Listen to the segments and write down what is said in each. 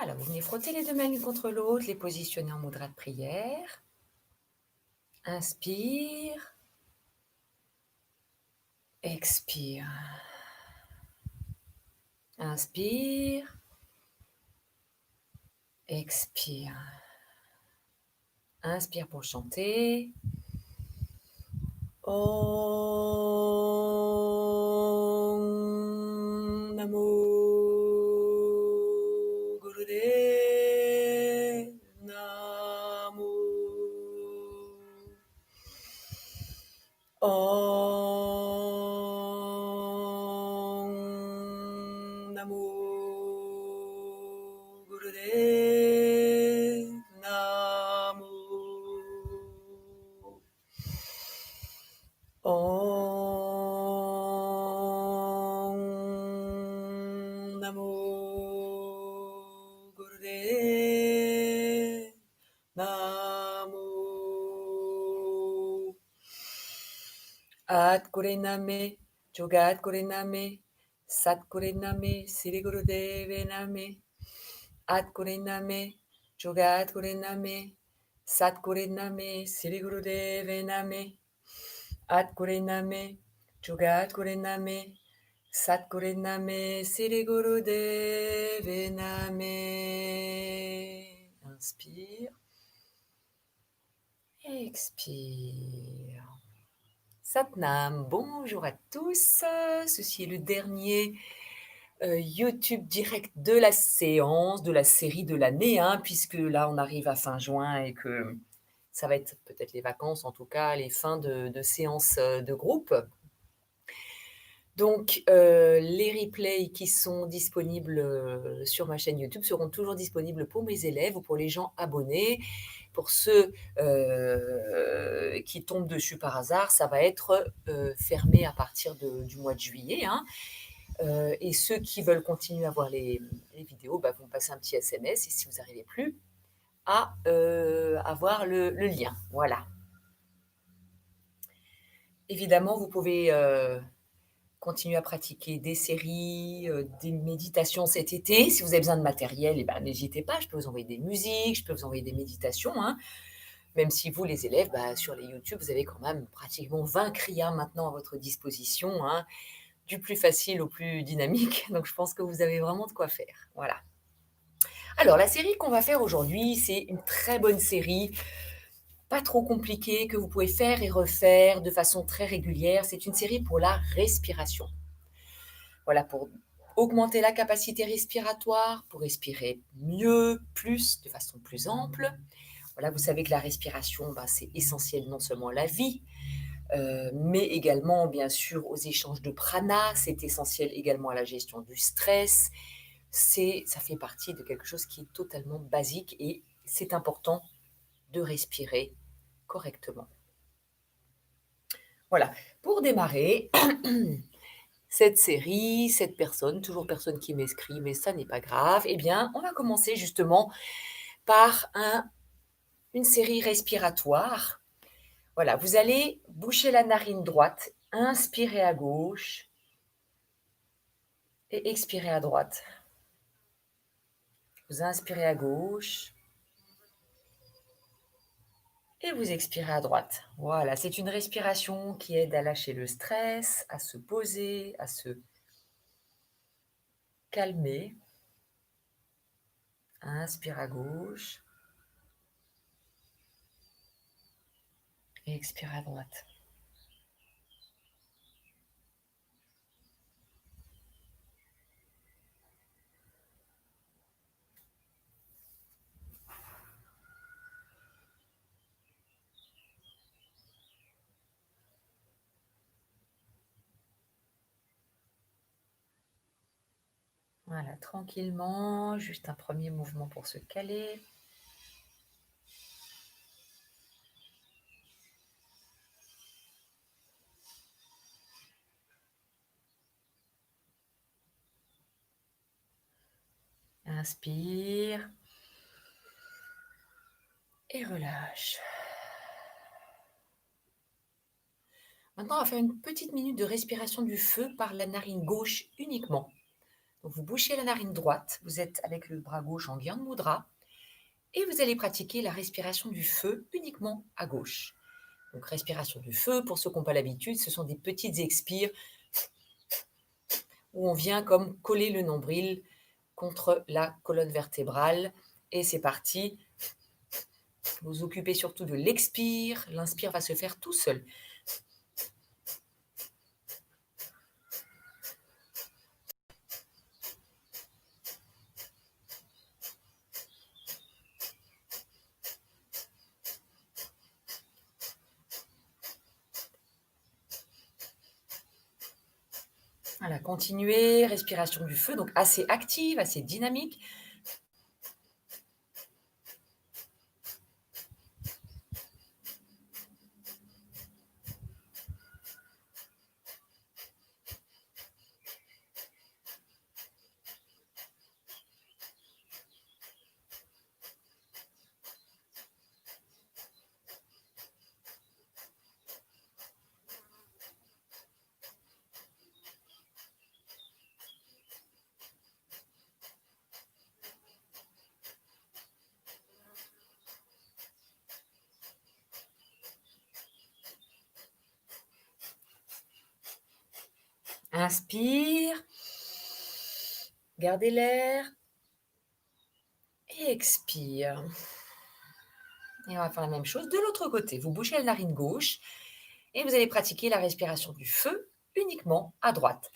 Voilà, vous venez frotter les deux mains l'une contre l'autre, les positionner en mudra de prière. Inspire. Expire. Inspire. Expire. Inspire pour chanter. Om Namo Gurudev Namo. Om Namo Gurudev Namo. Om Namo Gurudev Namo. At Gurename, Jogat Gurename, Sat Gurename, Siri Gurudeve Name. At Gurename, Jogat Gurename, Sat Gurename, Siri Gurudeve Name. At Gurename, Jogat Gurename, Sat Gurename, Siri Gurudeve Name. Inspire. Expire. Satnam, bonjour à tous. Ceci est le dernier YouTube direct de la séance, de la série de l'année, hein, puisque là on arrive à fin juin et que ça va être peut-être les vacances, en tout cas les fins de séances de groupe. Donc les replays qui sont disponibles sur ma chaîne YouTube seront toujours disponibles pour mes élèves ou pour les gens abonnés. Pour ceux qui tombent dessus par hasard, ça va être fermé à partir du mois de juillet, hein. Et ceux qui veulent continuer à voir les vidéos vont passer un petit SMS et si vous n'arrivez plus à avoir le lien. Voilà. Évidemment, vous pouvez continuer à pratiquer des séries, des méditations cet été. Si vous avez besoin de matériel, n'hésitez pas, je peux vous envoyer des musiques, je peux vous envoyer des méditations, hein. Même si vous, les élèves, sur les YouTube, vous avez quand même pratiquement 20 kriyas maintenant à votre disposition, hein, du plus facile au plus dynamique. Donc, je pense que vous avez vraiment de quoi faire. Voilà. Alors, la série qu'on va faire aujourd'hui, c'est une très bonne série, pas trop compliquée, que vous pouvez faire et refaire de façon très régulière. C'est une série pour la respiration. Voilà, pour augmenter la capacité respiratoire, pour respirer mieux, plus, de façon plus ample. Voilà, vous savez que la respiration, c'est essentiel non seulement à la vie, mais également, bien sûr, aux échanges de prana. C'est essentiel également à la gestion du stress. Ça fait partie de quelque chose qui est totalement basique et c'est important de respirer correctement. Voilà, pour démarrer cette série, cette personne, toujours personne qui m'inscrit, mais ça n'est pas grave, eh bien, on va commencer justement par une série respiratoire. Voilà, vous allez boucher la narine droite, inspirer à gauche et expirer à droite. Vous inspirez à gauche et vous expirez à droite. Voilà, c'est une respiration qui aide à lâcher le stress, à se poser, à se calmer. Inspire à gauche et expire à droite. Voilà, tranquillement, juste un premier mouvement pour se caler. Inspire et relâche. Maintenant, on va faire une petite minute de respiration du feu par la narine gauche uniquement. Donc vous bouchez la narine droite, vous êtes avec le bras gauche en Gyan Mudra et vous allez pratiquer la respiration du feu uniquement à gauche. Donc respiration du feu, pour ceux qui n'ont pas l'habitude, ce sont des petites expires où on vient comme coller le nombril contre la colonne vertébrale et c'est parti. Vous occupez surtout de l'expire, l'inspire va se faire tout seul. Voilà, continuez, respiration du feu, donc assez active, assez dynamique. Inspire, gardez l'air et expire. Et on va faire la même chose de l'autre côté. Vous bouchez la narine gauche et vous allez pratiquer la respiration du feu uniquement à droite.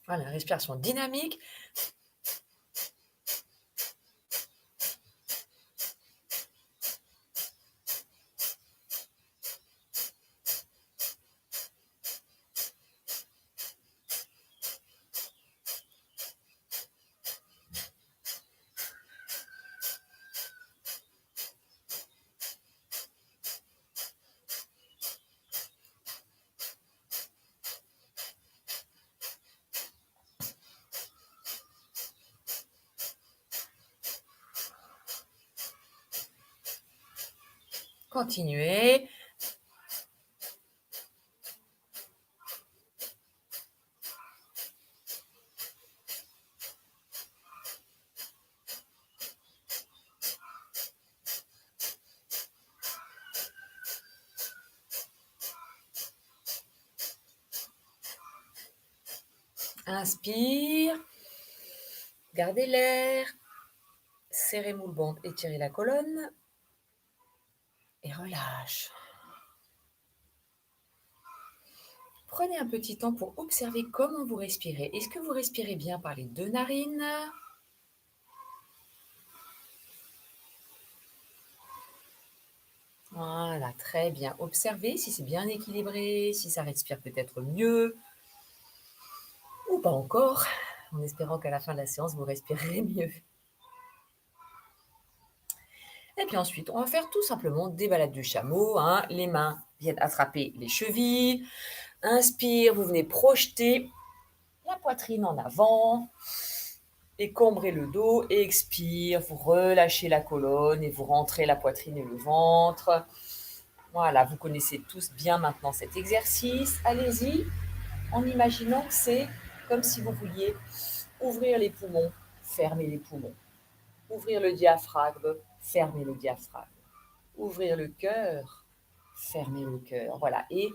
Voilà, respiration dynamique. Continuez. Inspire, gardez l'air, serrez moule ventre, étirez la colonne et relâche. Prenez un petit temps pour observer comment vous respirez. Est-ce que vous respirez bien par les deux narines? Voilà, très bien. Observez si c'est bien équilibré, si ça respire peut-être mieux ou pas encore, en espérant qu'à la fin de la séance, vous respirerez mieux. Et puis ensuite, on va faire tout simplement des balades du chameau. Les mains viennent attraper les chevilles. Inspire, vous venez projeter la poitrine en avant, écombrez le dos et expire, vous relâchez la colonne et vous rentrez la poitrine et le ventre. Voilà, vous connaissez tous bien maintenant cet exercice. Allez-y, en imaginant que c'est comme si vous vouliez ouvrir les poumons, fermer les poumons. Ouvrir le diaphragme, fermer le diaphragme. Ouvrir le cœur, fermer le cœur. Voilà, et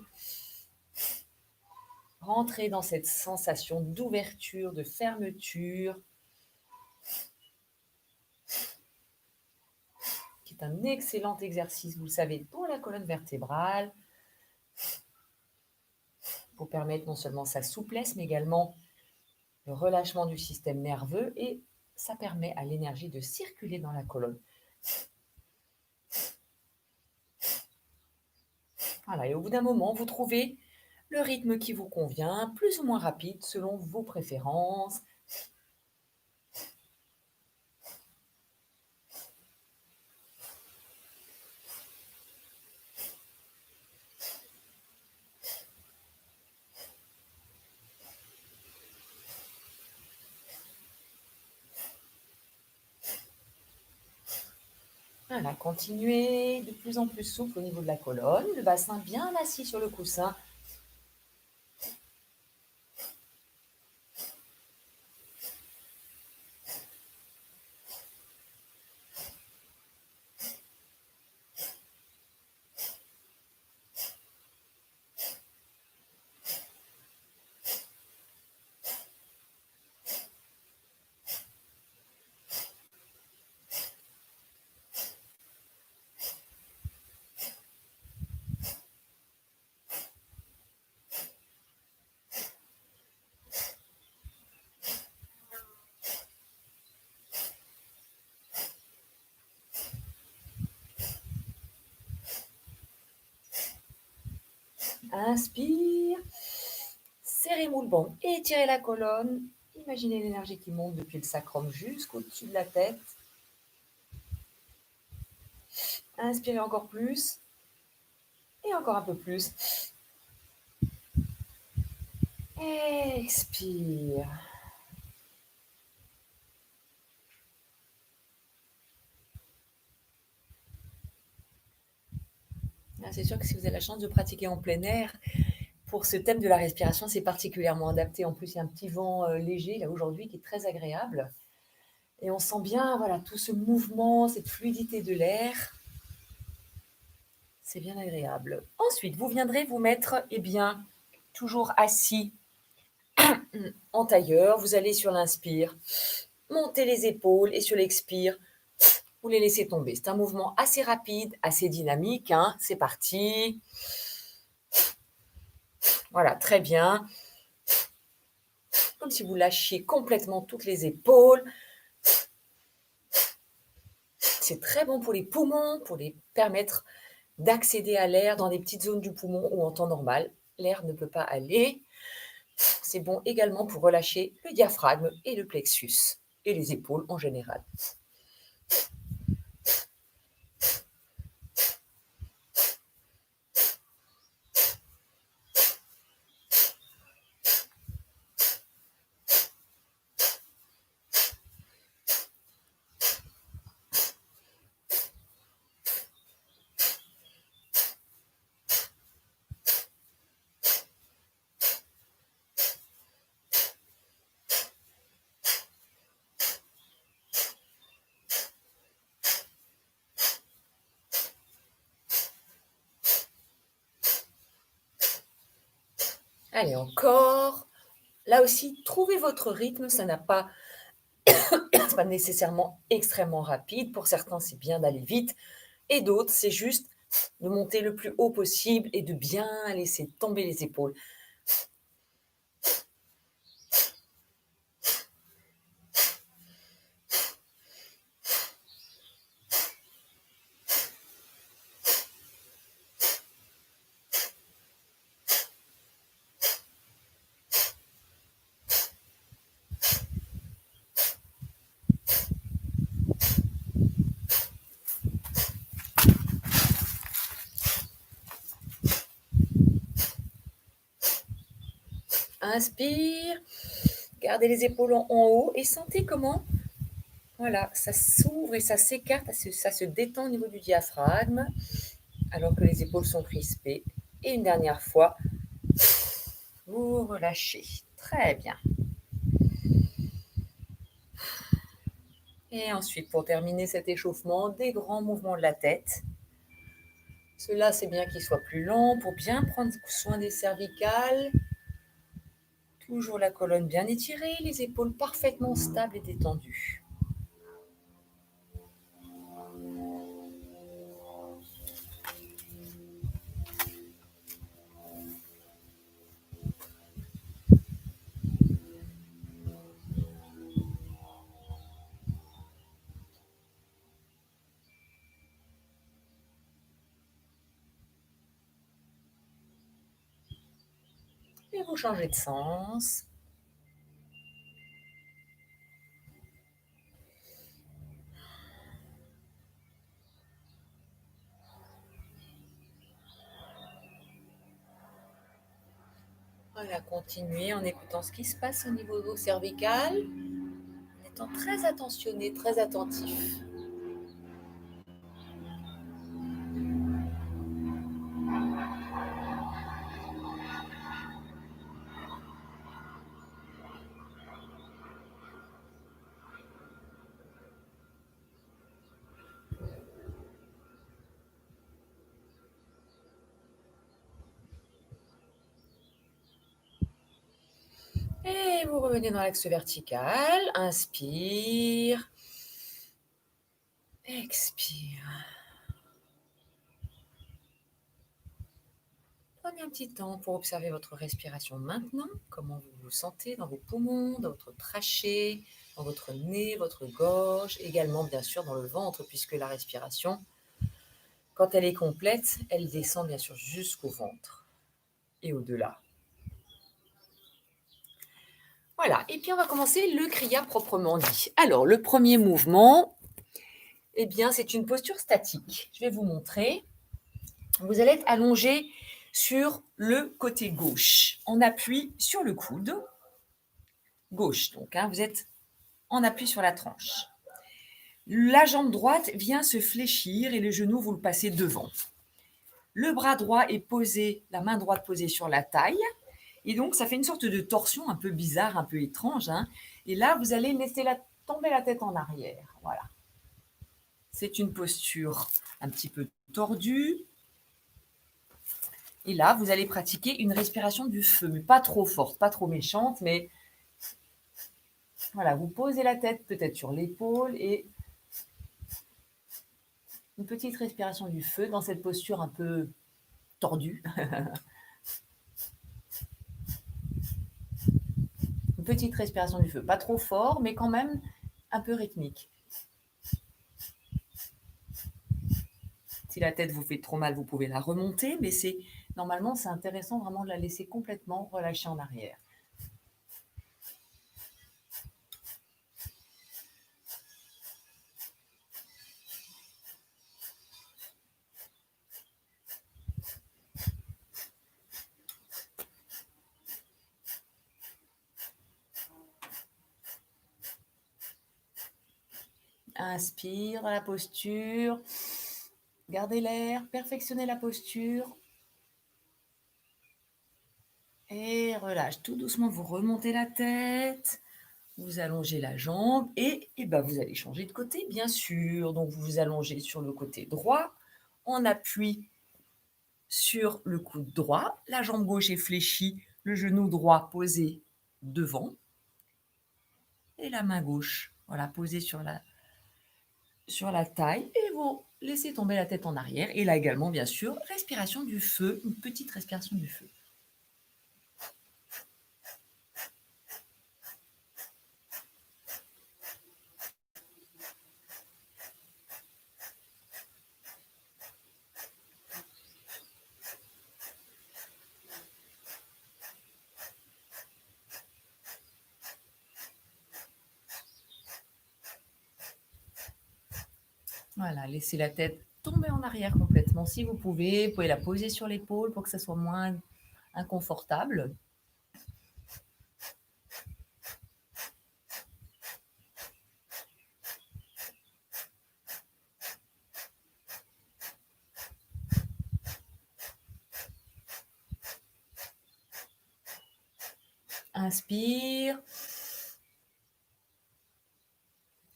rentrer dans cette sensation d'ouverture, de fermeture, qui est un excellent exercice, vous le savez, pour la colonne vertébrale, pour permettre non seulement sa souplesse, mais également le relâchement du système nerveux et ça permet à l'énergie de circuler dans la colonne. Voilà, et au bout d'un moment, vous trouvez le rythme qui vous convient, plus ou moins rapide selon vos préférences. Voilà, continuez de plus en plus souple au niveau de la colonne, le bassin bien assis sur le coussin. Inspire, serrez moule banc, étirez la colonne. Imaginez l'énergie qui monte depuis le sacrum jusqu'au-dessus de la tête. Inspirez encore plus et encore un peu plus. Expire. Ah, c'est sûr que si vous avez la chance de pratiquer en plein air, pour ce thème de la respiration, c'est particulièrement adapté. En plus, il y a un petit vent léger là aujourd'hui qui est très agréable. Et on sent bien voilà, tout ce mouvement, cette fluidité de l'air. C'est bien agréable. Ensuite, vous viendrez vous mettre, eh bien, toujours assis en tailleur. Vous allez sur l'inspire, montez les épaules et sur l'expire, vous les laissez tomber. C'est un mouvement assez rapide, assez dynamique. Hein. C'est parti. Voilà, très bien. Comme si vous lâchiez complètement toutes les épaules. C'est très bon pour les poumons, pour les permettre d'accéder à l'air dans des petites zones du poumon où en temps normal, l'air ne peut pas aller. C'est bon également pour relâcher le diaphragme et le plexus et les épaules en général. Allez, encore. Là aussi, trouvez votre rythme. Ça n'a pas, pas nécessairement extrêmement rapide. Pour certains, c'est bien d'aller vite. Et d'autres, c'est juste de monter le plus haut possible et de bien laisser tomber les épaules. Inspire, gardez les épaules en haut et sentez comment voilà, ça s'ouvre et ça s'écarte, ça se détend au niveau du diaphragme alors que les épaules sont crispées. Et une dernière fois, vous relâchez. Très bien. Et ensuite, pour terminer cet échauffement, des grands mouvements de la tête. Cela, c'est bien qu'il soit plus lent pour bien prendre soin des cervicales. Toujours la colonne bien étirée, les épaules parfaitement stables et détendues. Et vous changez de sens. Voilà, continuez en écoutant ce qui se passe au niveau de vos cervicales, en étant très attentionné, très attentif. Et vous revenez dans l'axe vertical. Inspire. Expire. Prenez un petit temps pour observer votre respiration maintenant, comment vous vous sentez dans vos poumons, dans votre trachée, dans votre nez, votre gorge, également bien sûr dans le ventre, puisque la respiration, quand elle est complète, elle descend bien sûr jusqu'au ventre et au-delà. Voilà, et puis on va commencer le Kriya proprement dit. Alors, le premier mouvement, eh bien, c'est une posture statique. Je vais vous montrer. Vous allez être allongé sur le côté gauche. On appuie sur le coude gauche, donc vous êtes en appui sur la tranche. La jambe droite vient se fléchir et le genou, vous le passez devant. Le bras droit est posé, la main droite posée sur la taille. Et donc, ça fait une sorte de torsion un peu bizarre, un peu étrange. Et là, vous allez laisser tomber la tête en arrière. Voilà. C'est une posture un petit peu tordue. Et là, vous allez pratiquer une respiration du feu, mais pas trop forte, pas trop méchante, mais voilà, vous posez la tête peut-être sur l'épaule et une petite respiration du feu dans cette posture un peu tordue. Une petite respiration du feu, pas trop fort, mais quand même un peu rythmique. Si la tête vous fait trop mal, vous pouvez la remonter, mais normalement, c'est intéressant vraiment de la laisser complètement relâcher en arrière. Inspire dans la posture. Gardez l'air, perfectionnez la posture. Et relâche tout doucement, vous remontez la tête. Vous allongez la jambe et vous allez changer de côté, bien sûr. Donc, vous vous allongez sur le côté droit. On appuie sur le coude droit. La jambe gauche est fléchie, le genou droit posé devant. Et la main gauche, voilà, posée sur la taille. Et vous laissez tomber la tête en arrière. Et là également, bien sûr, respiration du feu, une petite respiration du feu. Voilà, laissez la tête tomber en arrière complètement si vous pouvez. Vous pouvez la poser sur l'épaule pour que ça soit moins inconfortable. Inspire.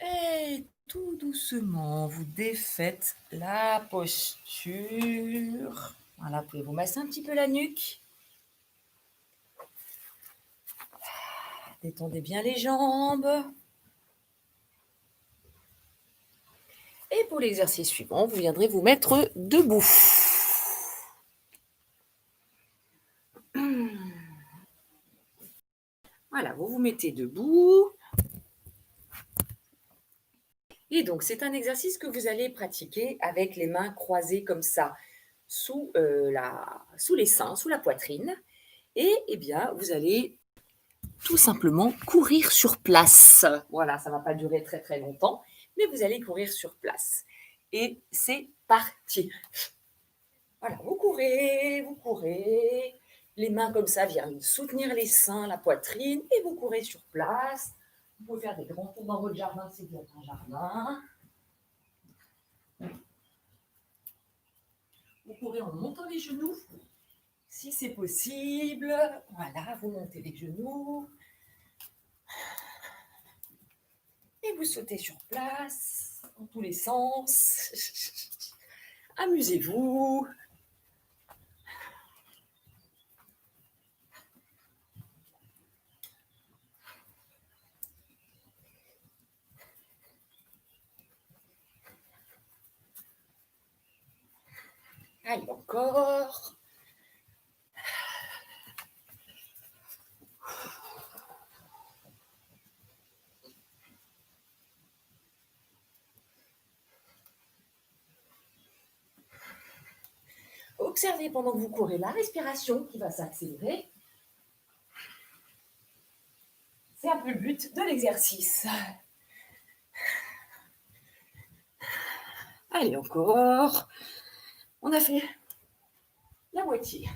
Et tout doucement, vous défaites la posture. Voilà, vous pouvez vous masser un petit peu la nuque. Détendez bien les jambes. Et pour l'exercice suivant, vous viendrez vous mettre debout. Voilà, vous vous mettez debout. Et donc, c'est un exercice que vous allez pratiquer avec les mains croisées comme ça, sous les seins, sous la poitrine. Et vous allez tout simplement courir sur place. Voilà, ça ne va pas durer très très longtemps, mais vous allez courir sur place. Et c'est parti. Voilà, vous courez, les mains comme ça viennent soutenir les seins, la poitrine, et vous courez sur place. Vous pouvez faire des grands tours dans votre jardin si vous avez un jardin. Vous courez en montant les genoux, si c'est possible. Voilà, vous montez les genoux. Et vous sautez sur place, dans tous les sens. Amusez-vous. Allez, encore. Observez pendant que vous courez la respiration qui va s'accélérer. C'est un peu le but de l'exercice. Allez, encore. On a fait la moitié.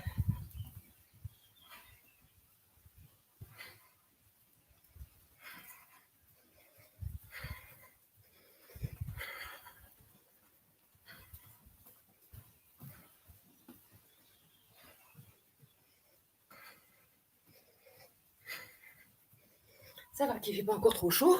Ça va qu'il ne fait pas encore trop chaud.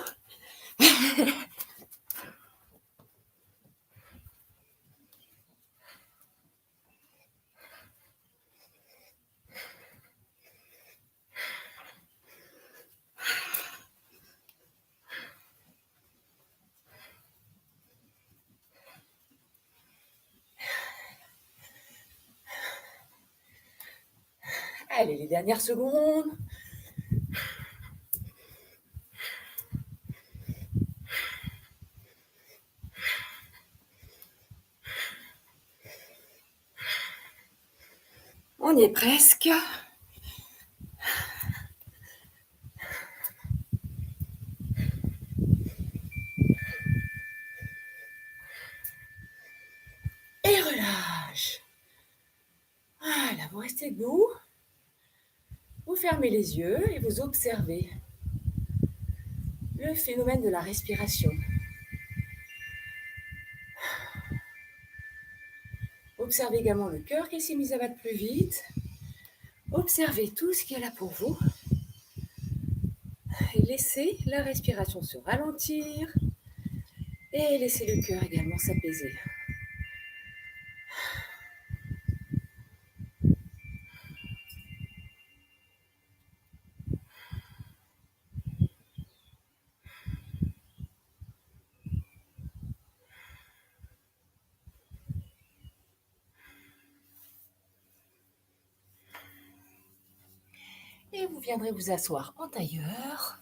Allez, les dernières secondes. On y est presque. Et relâche. Voilà, vous restez debout. Vous fermez les yeux et vous observez le phénomène de la respiration. Observez également le cœur qui s'est mis à battre plus vite. Observez tout ce qui est là pour vous. Et laissez la respiration se ralentir. Et laissez le cœur également s'apaiser. Et vous viendrez vous asseoir en tailleur.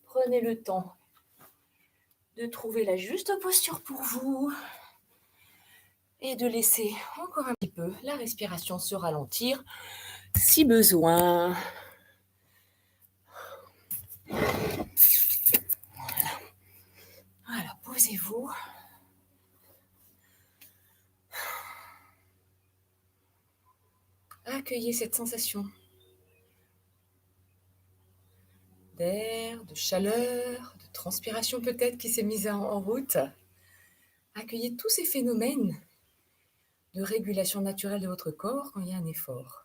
Prenez le temps de trouver la juste posture pour vous et de laisser encore un petit peu la respiration se ralentir si besoin. Voilà, posez-vous. Accueillez cette sensation d'air, de chaleur, de transpiration peut-être qui s'est mise en route. Accueillez tous ces phénomènes de régulation naturelle de votre corps quand il y a un effort.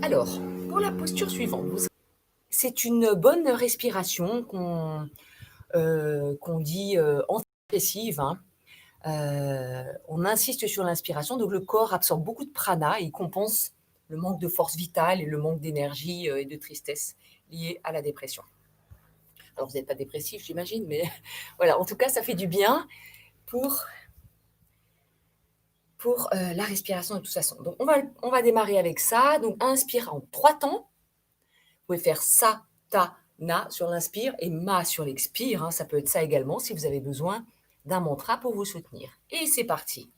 Alors, pour la posture suivante, c'est une bonne respiration qu'on dit antidepressive. Hein. On insiste sur l'inspiration, donc le corps absorbe beaucoup de prana et il compense le manque de force vitale et le manque d'énergie et de tristesse liés à la dépression. Alors, vous n'êtes pas dépressif, j'imagine, mais voilà, en tout cas, ça fait du bien pour la respiration de toute façon. Donc, on va démarrer avec ça. Donc, inspire en 3 temps. Vous pouvez faire sa, ta, na sur l'inspire et ma sur l'expire. Hein. Ça peut être ça également si vous avez besoin d'un mantra pour vous soutenir. Et c'est parti.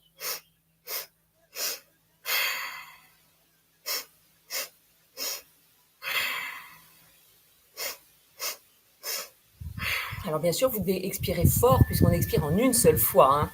Alors bien sûr, vous devez expirer fort puisqu'on expire en une seule fois. Hein.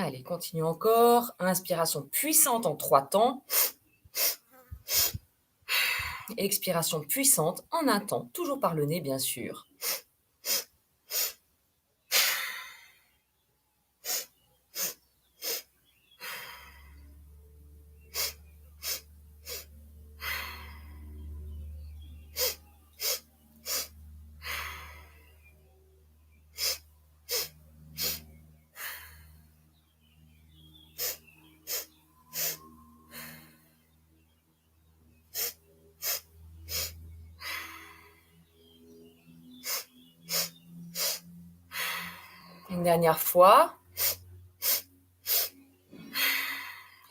Allez, continue encore. Inspiration puissante en 3 temps. Expiration puissante en 1 temps, toujours par le nez, bien sûr. Une dernière fois.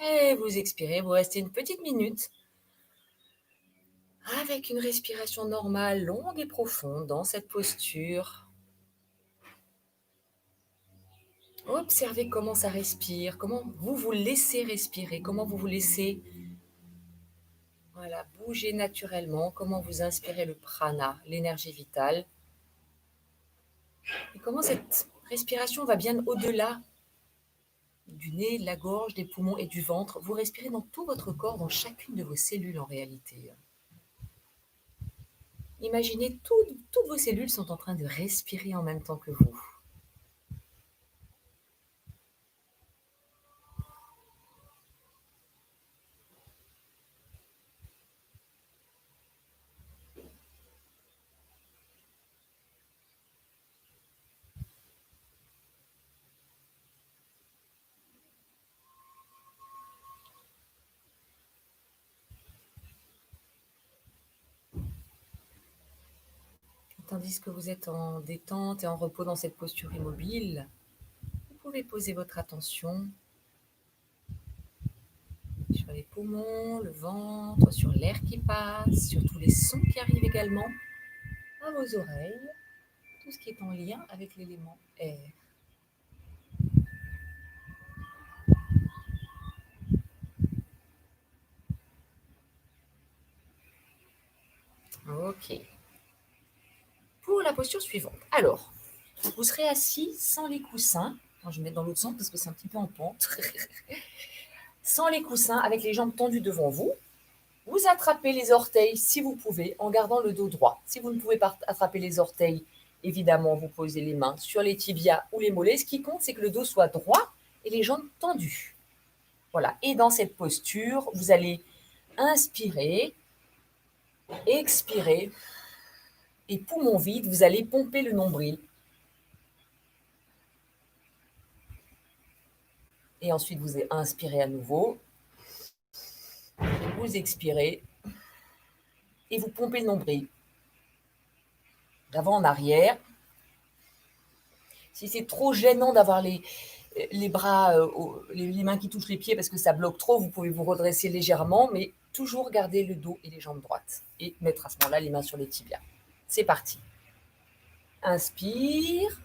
Et vous expirez, vous restez une petite minute avec une respiration normale, longue et profonde dans cette posture. Observez comment ça respire, comment vous vous laissez respirer, comment vous vous laissez bouger naturellement, comment vous inspirez le prana, l'énergie vitale, et comment cette respiration va bien au-delà du nez, de la gorge, des poumons et du ventre. Vous respirez dans tout votre corps, dans chacune de vos cellules en réalité. Imaginez toutes vos cellules sont en train de respirer en même temps que vous. Tandis que vous êtes en détente et en repos dans cette posture immobile, vous pouvez poser votre attention sur les poumons, le ventre, sur l'air qui passe, sur tous les sons qui arrivent également à vos oreilles, tout ce qui est en lien avec l'élément air. Ok. Pour la posture suivante. Alors, vous serez assis sans les coussins. Alors, je vais mettre dans l'autre sens parce que c'est un petit peu en pente. Sans les coussins, avec les jambes tendues devant vous. Vous attrapez les orteils si vous pouvez, en gardant le dos droit. Si vous ne pouvez pas attraper les orteils, évidemment, vous posez les mains sur les tibias ou les mollets. Ce qui compte, c'est que le dos soit droit et les jambes tendues. Voilà. Et dans cette posture, vous allez inspirer, expirer, et poumon vide, vous allez pomper le nombril. Et ensuite, vous inspirez à nouveau. Vous expirez et vous pompez le nombril. D'avant en arrière. Si c'est trop gênant d'avoir les bras, les mains qui touchent les pieds parce que ça bloque trop, vous pouvez vous redresser légèrement, mais toujours garder le dos et les jambes droites. Et mettre à ce moment-là les mains sur les tibias. C'est parti. Inspire,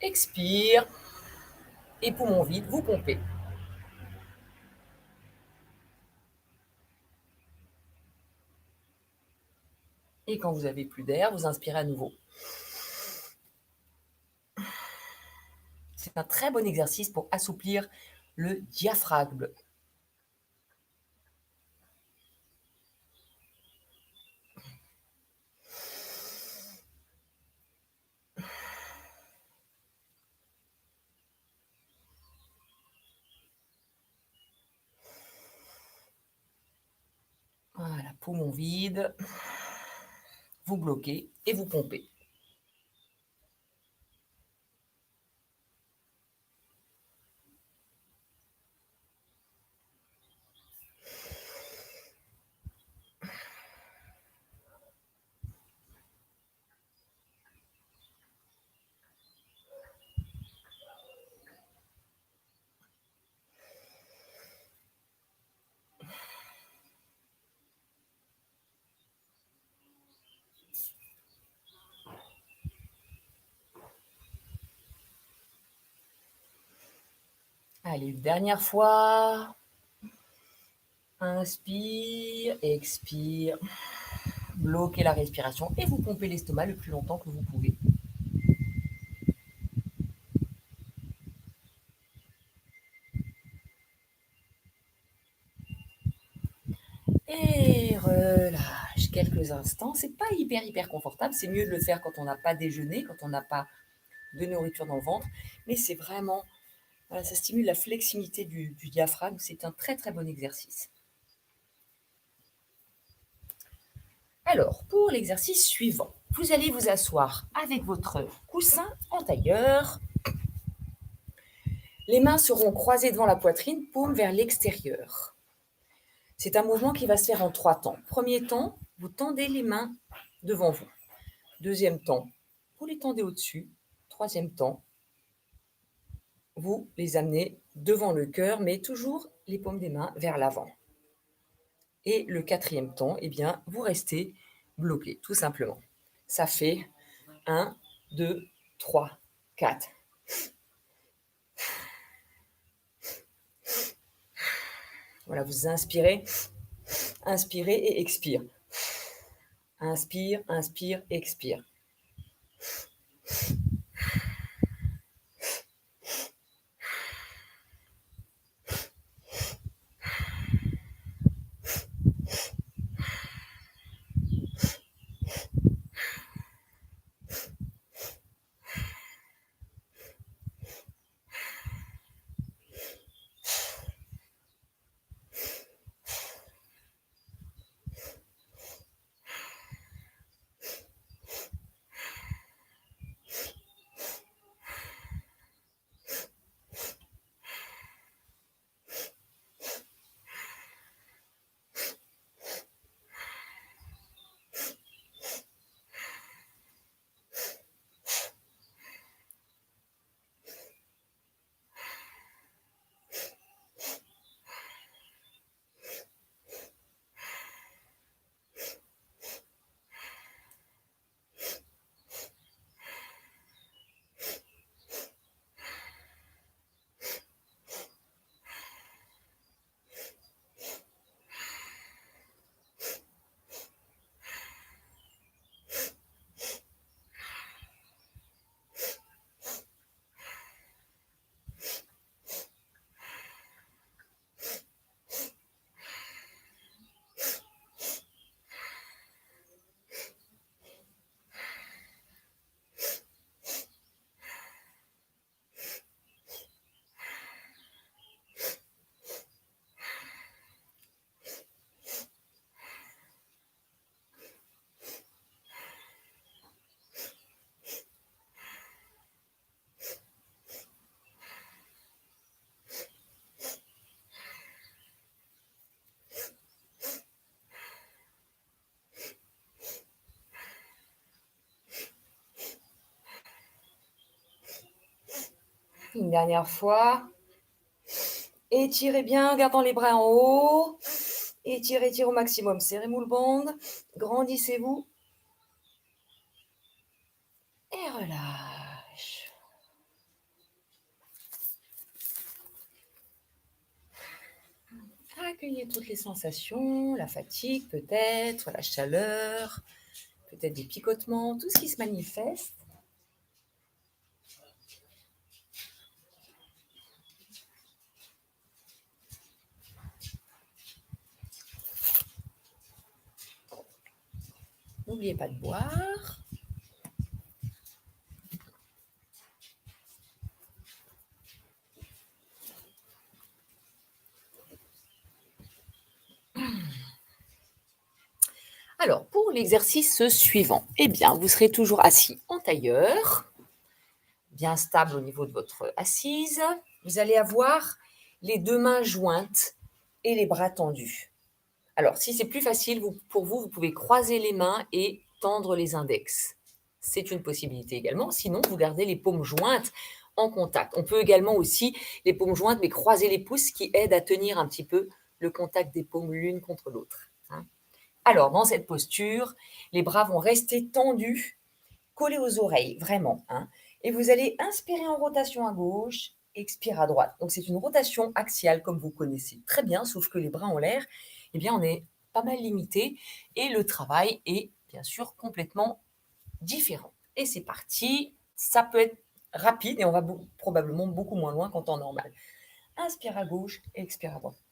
expire, et poumon vide, vous pompez. Et quand vous n'avez plus d'air, vous inspirez à nouveau. C'est un très bon exercice pour assouplir le diaphragme. Voilà, poumon vide. Vous bloquez et vous pompez. Allez, une dernière fois. Inspire, expire. Bloquez la respiration et vous pompez l'estomac le plus longtemps que vous pouvez. Et relâche quelques instants. C'est pas hyper confortable. C'est mieux de le faire quand on n'a pas déjeuné, quand on n'a pas de nourriture dans le ventre. Mais c'est vraiment, voilà, ça stimule la flexibilité du diaphragme. C'est un très bon exercice. Alors, pour l'exercice suivant, vous allez vous asseoir avec votre coussin en tailleur. Les mains seront croisées devant la poitrine, paume vers l'extérieur. C'est un mouvement qui va se faire en 3 temps. Premier temps, vous tendez les mains devant vous. Deuxième temps, vous les tendez au-dessus. Troisième temps, vous les amenez devant le cœur, mais toujours les paumes des mains vers l'avant. Et le quatrième temps, eh bien, vous restez bloqué, tout simplement. Ça fait 1, 2, 3, 4. Voilà, vous inspirez, inspirez et expire. Inspire, inspire, expire. Une dernière fois. Étirez bien, gardant les bras en haut. Étirez, étirez au maximum. Serrez moule bande. Grandissez-vous. Et relâche. Accueillez toutes les sensations, la fatigue peut-être, la chaleur, peut-être des picotements, tout ce qui se manifeste. N'oubliez pas de boire. Alors, pour l'exercice suivant, eh bien, vous serez toujours assis en tailleur, bien stable au niveau de votre assise. Vous allez avoir les 2 mains jointes et les bras tendus. Alors, si c'est plus facile pour vous, vous pouvez croiser les mains et tendre les index. C'est une possibilité également. Sinon, vous gardez les paumes jointes en contact. On peut également aussi les paumes jointes, mais croiser les pouces, qui aide à tenir un petit peu le contact des paumes l'une contre l'autre. Alors, dans cette posture, les bras vont rester tendus, collés aux oreilles, vraiment. Et vous allez inspirer en rotation à gauche, expire à droite. Donc, c'est une rotation axiale, comme vous connaissez très bien, sauf que les bras en l'air, eh bien, on est pas mal limité et le travail est bien sûr complètement différent. Et c'est parti, ça peut être rapide et on va probablement beaucoup moins loin qu'en temps normal. Inspire à gauche, expire à droite.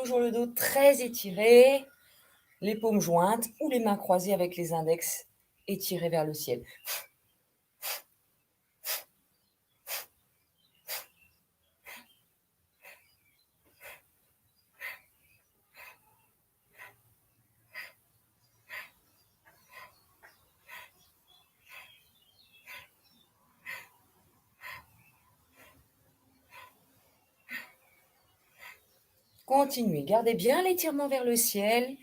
toujours le dos très étiré, les paumes jointes ou les mains croisées avec les index étirés vers le ciel. Continuez, gardez bien l'étirement vers le ciel.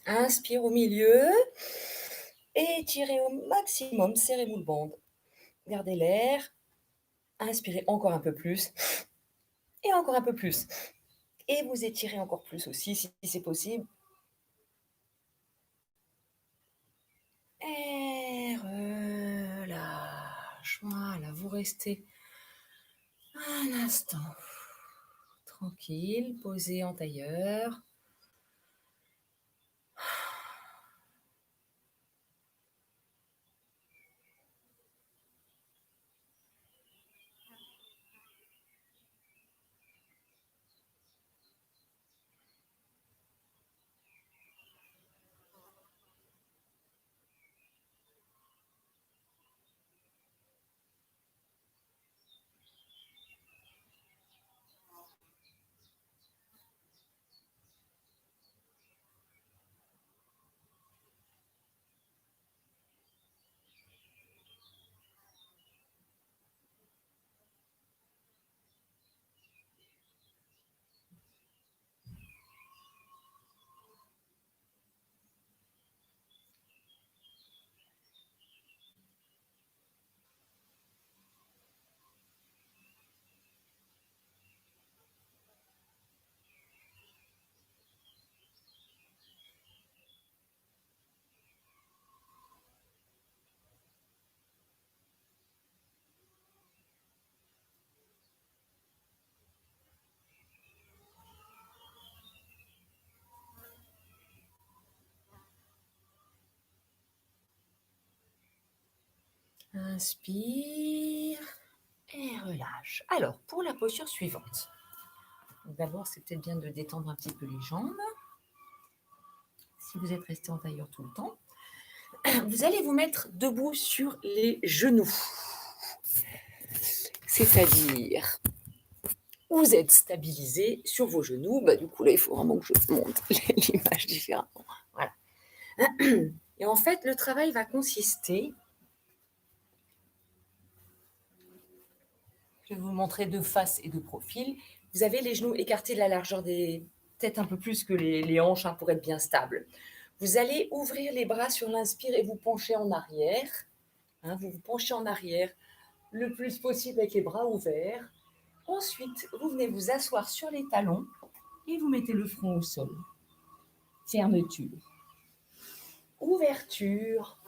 Inspire au milieu. Étirez au maximum, serrez-vous le bande. Gardez l'air. Inspirez encore un peu plus. Et encore un peu plus. Et vous étirez encore plus aussi, si c'est possible. Et relâche. Voilà, vous restez un instant tranquille, posé en tailleur. Inspire et relâche. Alors, pour la posture suivante. D'abord, c'est peut-être bien de détendre un petit peu les jambes. Si vous êtes resté en tailleur tout le temps, vous allez vous mettre debout sur les genoux. C'est-à-dire, vous êtes stabilisé sur vos genoux. Du coup, là, il faut vraiment que je monte l'image différemment. Voilà. Et en fait, le travail va consister, je vais vous montrer de face et de profil. Vous avez les genoux écartés de la largeur des têtes, un peu plus que les hanches, pour être bien stable. Vous allez ouvrir les bras sur l'inspire et vous pencher en arrière. Vous vous penchez en arrière le plus possible avec les bras ouverts. Ensuite, vous venez vous asseoir sur les talons et vous mettez le front au sol. Fermeture. Ouverture,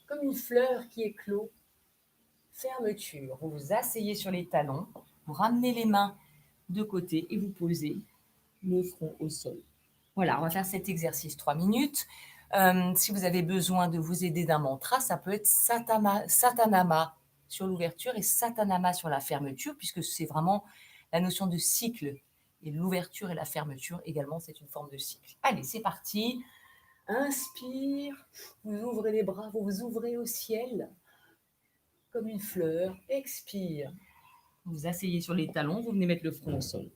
comme une fleur qui éclot. Fermeture. Vous vous asseyez sur les talons, vous ramenez les mains de côté et vous posez le front au sol. Voilà, on va faire cet exercice 3 minutes. Si vous avez besoin de vous aider d'un mantra, ça peut être Satanama sur l'ouverture et Satanama sur la fermeture, puisque c'est vraiment la notion de cycle. Et l'ouverture et la fermeture également, c'est une forme de cycle. Allez, c'est parti. Inspire, vous ouvrez les bras, vous vous ouvrez au ciel comme une fleur. Expire, vous vous asseyez sur les talons, vous venez mettre le front au sol.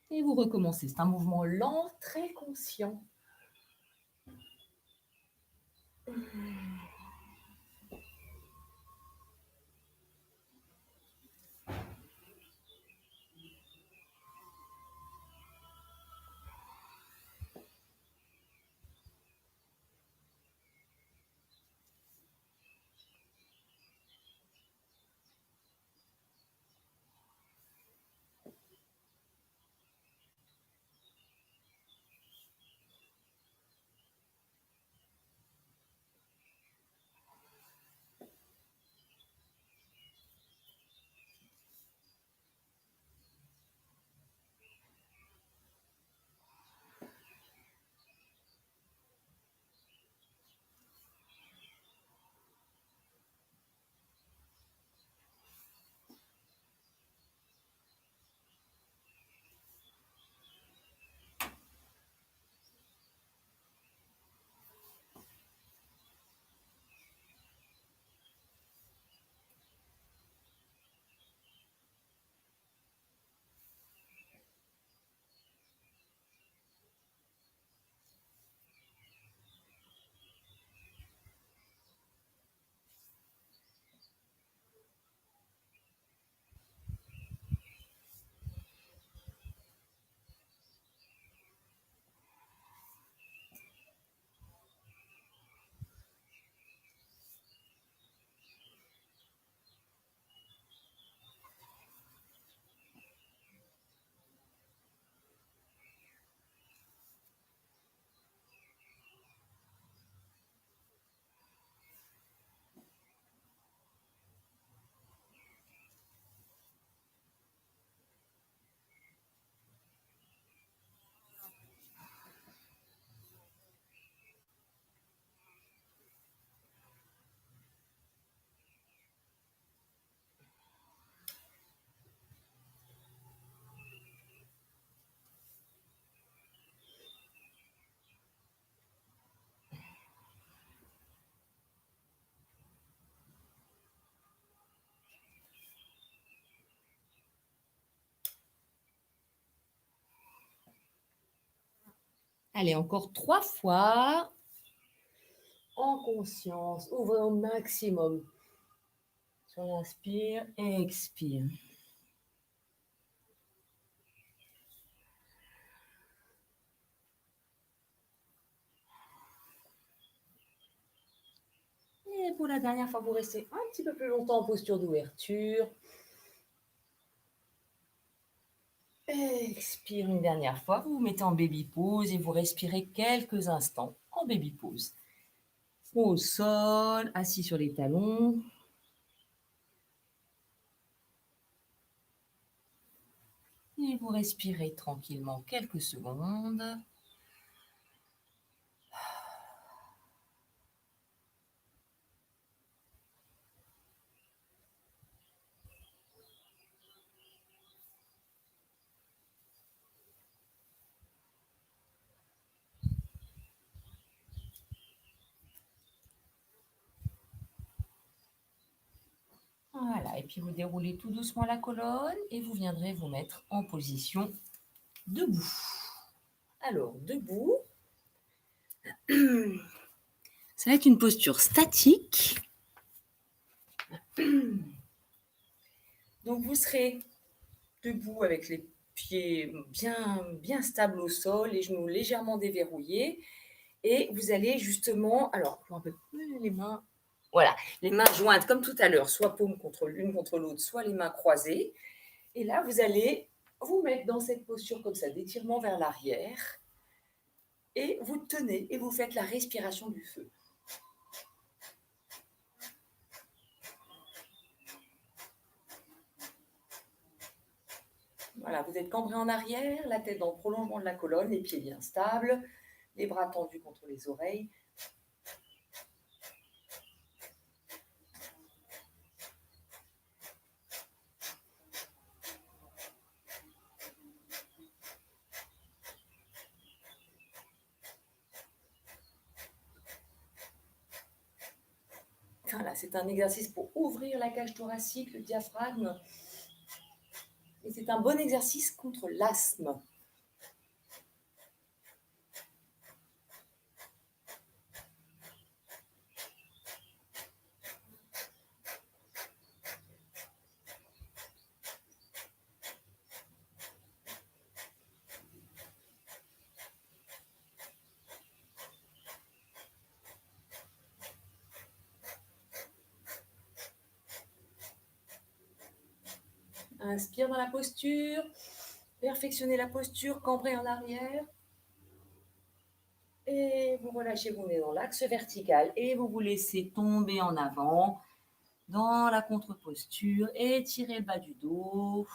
Et vous recommencez. C'est un mouvement lent, très conscient. Allez, encore 3 fois. En conscience, ouvrez au maximum. Sur l'inspire, expire. Et pour la dernière fois, vous restez un petit peu plus longtemps en posture d'ouverture. Expire une dernière fois, vous vous mettez en baby pose et vous respirez quelques instants en baby pose. Au sol, assis sur les talons. Et vous respirez tranquillement quelques secondes. Voilà, et puis vous déroulez tout doucement la colonne et vous viendrez vous mettre en position debout. Alors, debout, ça va être une posture statique. Donc, vous serez debout avec les pieds bien stables au sol, les genoux légèrement déverrouillés. Et vous allez justement, alors, un peu les mains, voilà, les mains jointes comme tout à l'heure, soit paume contre l'une contre l'autre, soit les mains croisées. Et là, vous allez vous mettre dans cette posture comme ça, d'étirement vers l'arrière. Et vous tenez et vous faites la respiration du feu. Voilà, vous êtes cambré en arrière, la tête dans le prolongement de la colonne, les pieds bien stables, les bras tendus contre les oreilles. Voilà, c'est un exercice pour ouvrir la cage thoracique, le diaphragme. Et c'est un bon exercice contre l'asthme. Inspire dans la posture. Perfectionnez la posture, cambré en arrière. Et vous relâchez, vous mettez dans l'axe vertical. Et vous vous laissez tomber en avant dans la contre-posture. Étirez le bas du dos.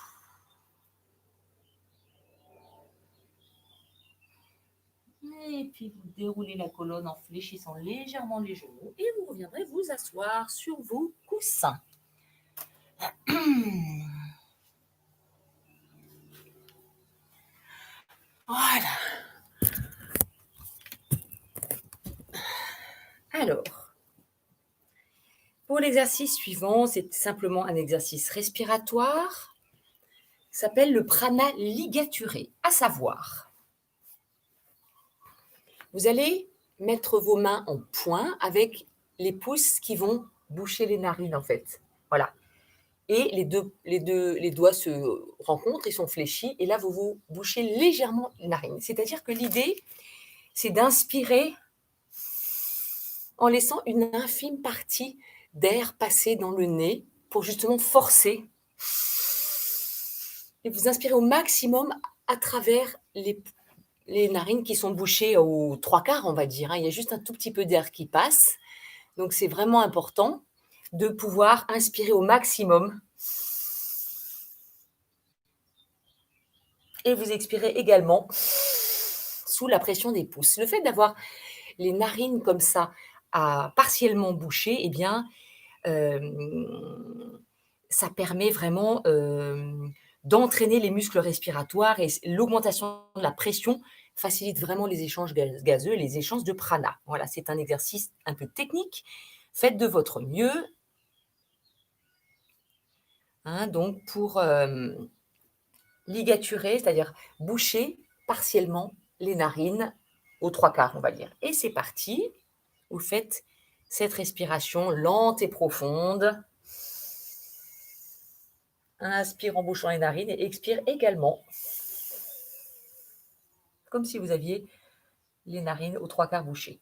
Et puis vous déroulez la colonne en fléchissant légèrement les genoux. Et vous reviendrez vous asseoir sur vos coussins. Voilà. Alors, pour l'exercice suivant, c'est simplement un exercice respiratoire. Ça s'appelle le prana ligaturé, à savoir, vous allez mettre vos mains en poing avec les pouces qui vont boucher les narines en fait. Voilà. Et les doigts se rencontrent, ils sont fléchis, et là vous vous bouchez légèrement les narines. C'est-à-dire que l'idée, c'est d'inspirer en laissant une infime partie d'air passer dans le nez pour justement forcer. Et vous inspirez au maximum à travers les narines qui sont bouchées aux 3/4, on va dire. Il y a juste un tout petit peu d'air qui passe. Donc, c'est vraiment important de pouvoir inspirer au maximum. Et vous expirez également sous la pression des pouces. Le fait d'avoir les narines comme ça, partiellement bouchées, eh bien, ça permet vraiment d'entraîner les muscles respiratoires, et l'augmentation de la pression facilite vraiment les échanges gazeux, les échanges de prana. Voilà, c'est un exercice un peu technique. Faites de votre mieux. Donc, pour ligaturer, c'est-à-dire boucher partiellement les narines aux 3/4, on va dire. Et c'est parti. Vous faites cette respiration lente et profonde. Inspire en bouchant les narines et expire également. Comme si vous aviez les narines aux 3/4 bouchées.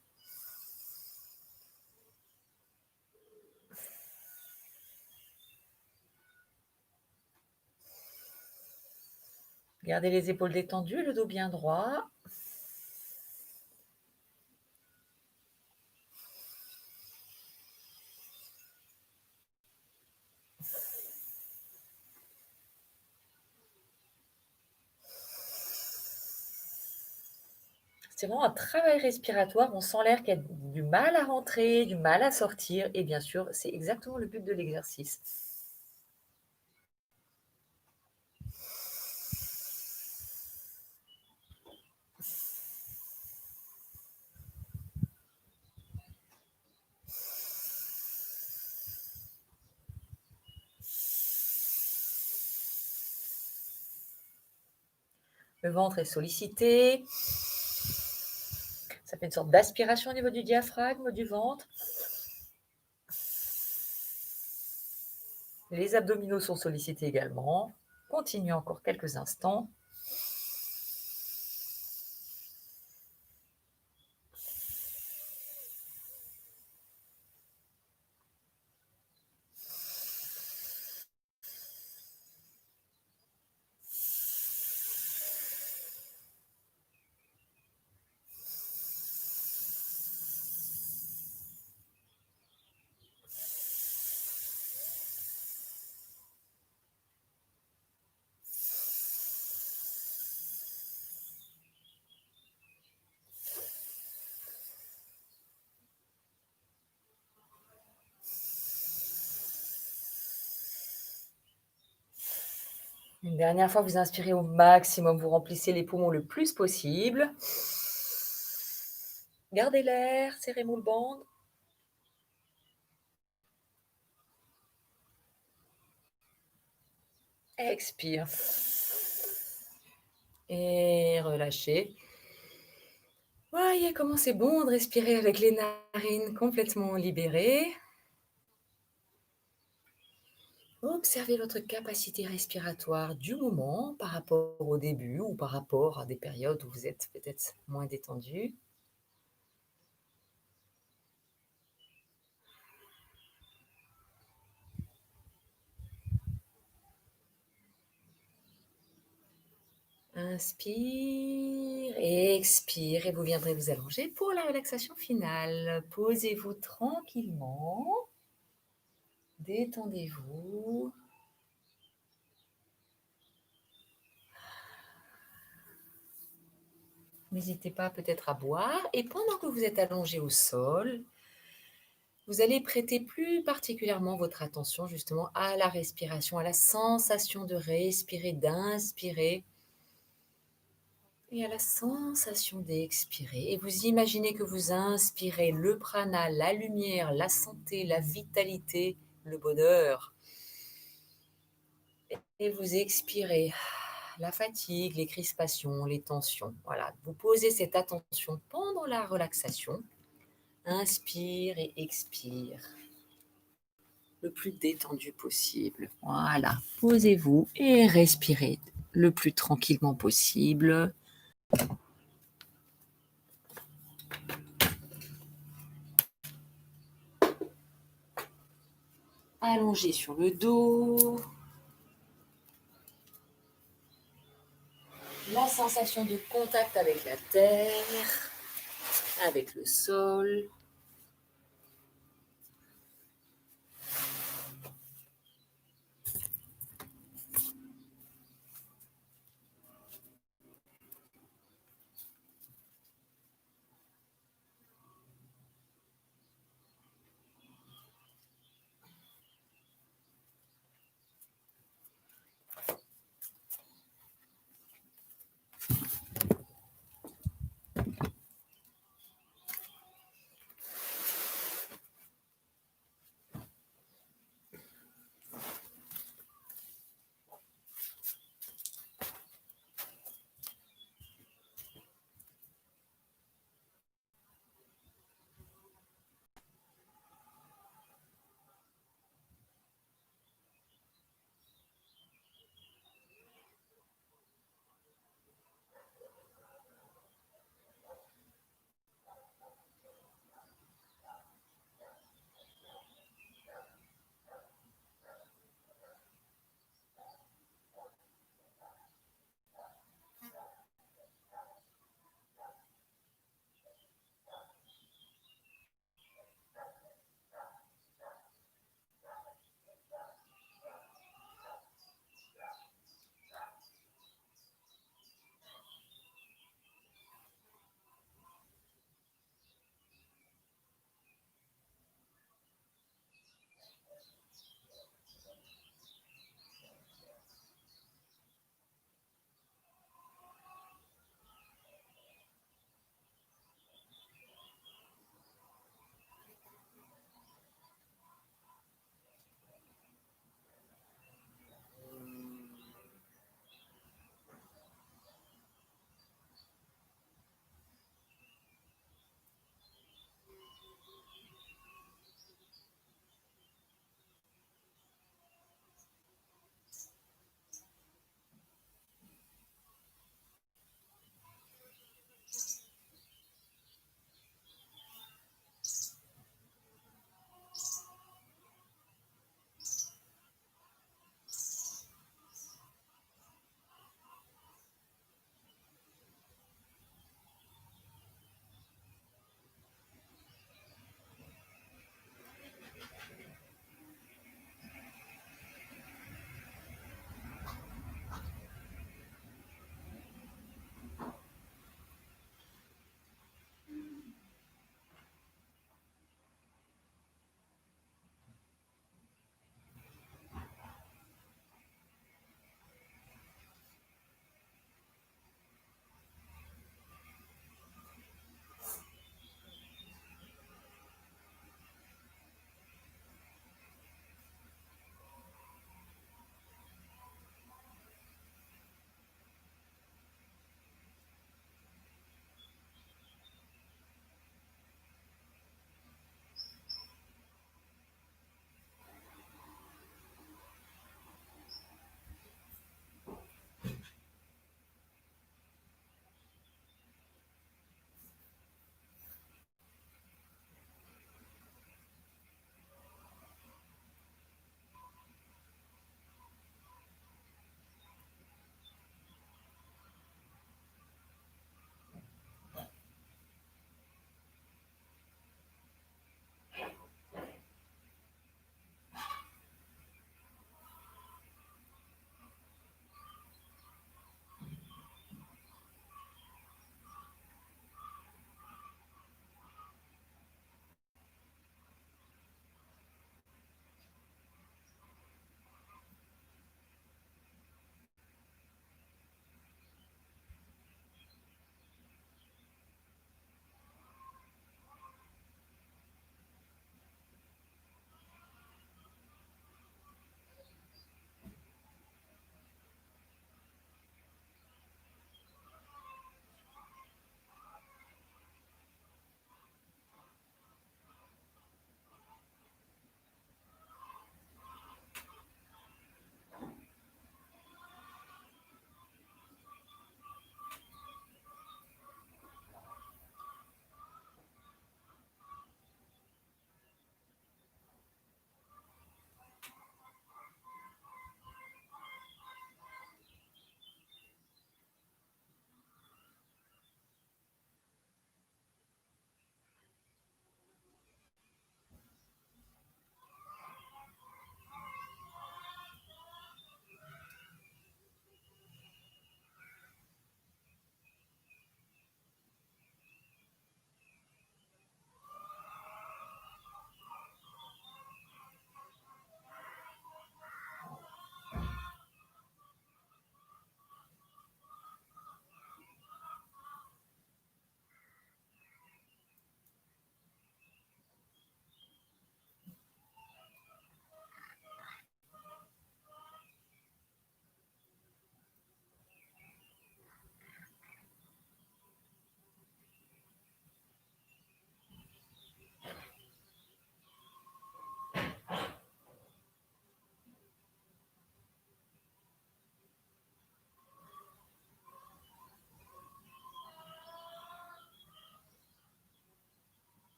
Gardez les épaules détendues, le dos bien droit. C'est vraiment un travail respiratoire. On sent l'air qui a du mal à rentrer, du mal à sortir. Et bien sûr, c'est exactement le but de l'exercice. Le ventre est sollicité. Ça fait une sorte d'aspiration au niveau du diaphragme, du ventre. Les abdominaux sont sollicités également. Continuez encore quelques instants. Une dernière fois, vous inspirez au maximum, vous remplissez les poumons le plus possible. Gardez l'air, serrez le bande. Expire. Et relâchez. Voyez comment c'est bon de respirer avec les narines complètement libérées. Observez votre capacité respiratoire du moment par rapport au début ou par rapport à des périodes où vous êtes peut-être moins détendu. Inspire et expire et vous viendrez vous allonger pour la relaxation finale. Posez-vous tranquillement, détendez-vous. N'hésitez pas peut-être à boire et pendant que vous êtes allongé au sol, vous allez prêter plus particulièrement votre attention justement à la respiration, à la sensation de respirer, d'inspirer et à la sensation d'expirer. Et vous imaginez que vous inspirez le prana, la lumière, la santé, la vitalité, le bonheur. Et vous expirez la fatigue, les crispations, les tensions. Voilà, vous posez cette attention pendant la relaxation. Inspire et expire le plus détendu possible. Voilà, posez-vous et respirez le plus tranquillement possible. Allongé sur le dos. La sensation de contact avec la terre, avec le sol.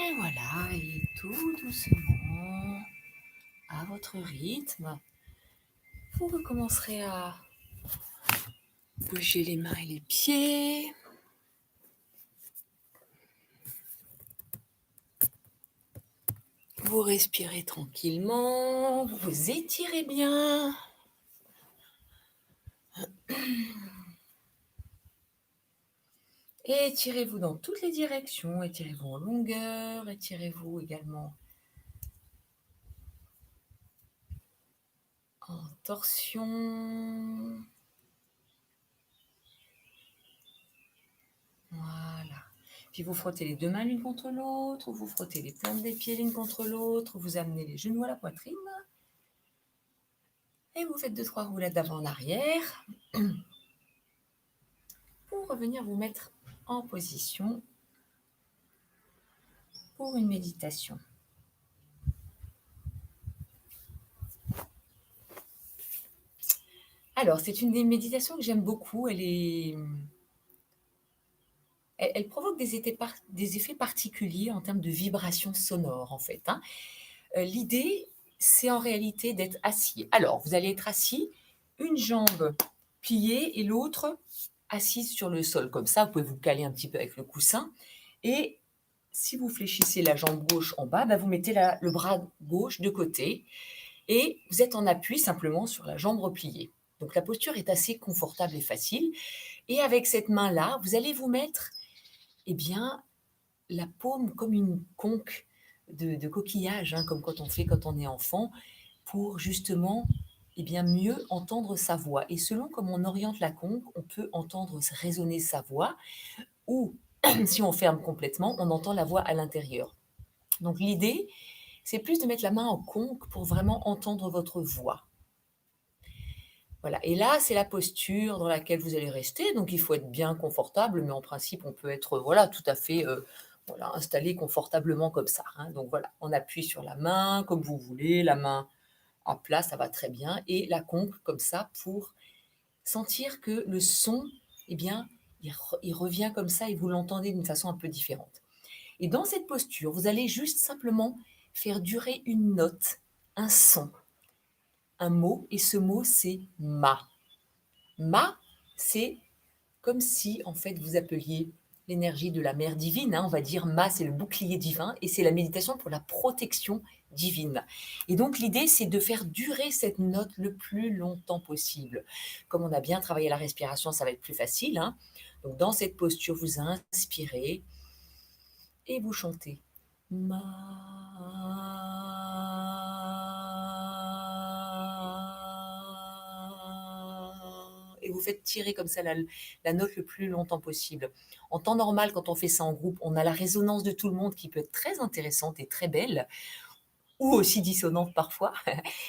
Et voilà, et tout doucement, à votre rythme, vous recommencerez à bouger les mains et les pieds. Vous respirez tranquillement, vous vous étirez bien. Et étirez-vous dans toutes les directions, étirez-vous en longueur, étirez-vous également en torsion. Voilà. Puis vous frottez les deux mains l'une contre l'autre, vous frottez les plantes des pieds l'une contre l'autre, vous amenez les genoux à la poitrine. Et vous faites 2-3 roulades d'avant en arrière pour revenir vous mettre en position pour une méditation. Alors, c'est une des méditations que j'aime beaucoup. Elle provoque des effets particuliers en termes de vibrations sonores, en fait, hein. L'idée, c'est en réalité d'être assis. Alors, vous allez être assis, une jambe pliée et l'autre assise sur le sol. Comme ça, vous pouvez vous caler un petit peu avec le coussin. Et si vous fléchissez la jambe gauche en bas, vous mettez le bras gauche de côté et vous êtes en appui simplement sur la jambe repliée. Donc la posture est assez confortable et facile. Et avec cette main-là, vous allez vous mettre, eh bien, la paume comme une conque de coquillage, hein, comme quand on fait quand on est enfant, pour justement, eh bien, mieux entendre sa voix. Et selon comme on oriente la conque, on peut entendre résonner sa voix, ou si on ferme complètement, on entend la voix à l'intérieur. Donc l'idée, c'est plus de mettre la main en conque pour vraiment entendre votre voix. Voilà, et là, c'est la posture dans laquelle vous allez rester, donc il faut être bien confortable, mais en principe, on peut être, voilà, tout à fait, voilà, installé confortablement comme ça, hein. Donc voilà, on appuie sur la main comme vous voulez, la main à plat, ça va très bien, et la conque comme ça pour sentir que le son, eh bien, il revient comme ça et vous l'entendez d'une façon un peu différente. Et dans cette posture, vous allez juste simplement faire durer une note, un son, un mot, et ce mot, c'est ma. Ma, c'est comme si, en fait, vous appeliez l'énergie de la mère divine, hein, on va dire Ma, c'est le bouclier divin, et c'est la méditation pour la protection divine. Et donc, l'idée, c'est de faire durer cette note le plus longtemps possible. Comme on a bien travaillé la respiration, ça va être plus facile, hein. Donc, dans cette posture, vous inspirez et vous chantez Ma. Et vous faites tirer comme ça la note le plus longtemps possible. En temps normal, quand on fait ça en groupe, on a la résonance de tout le monde qui peut être très intéressante et très belle, ou aussi dissonante parfois.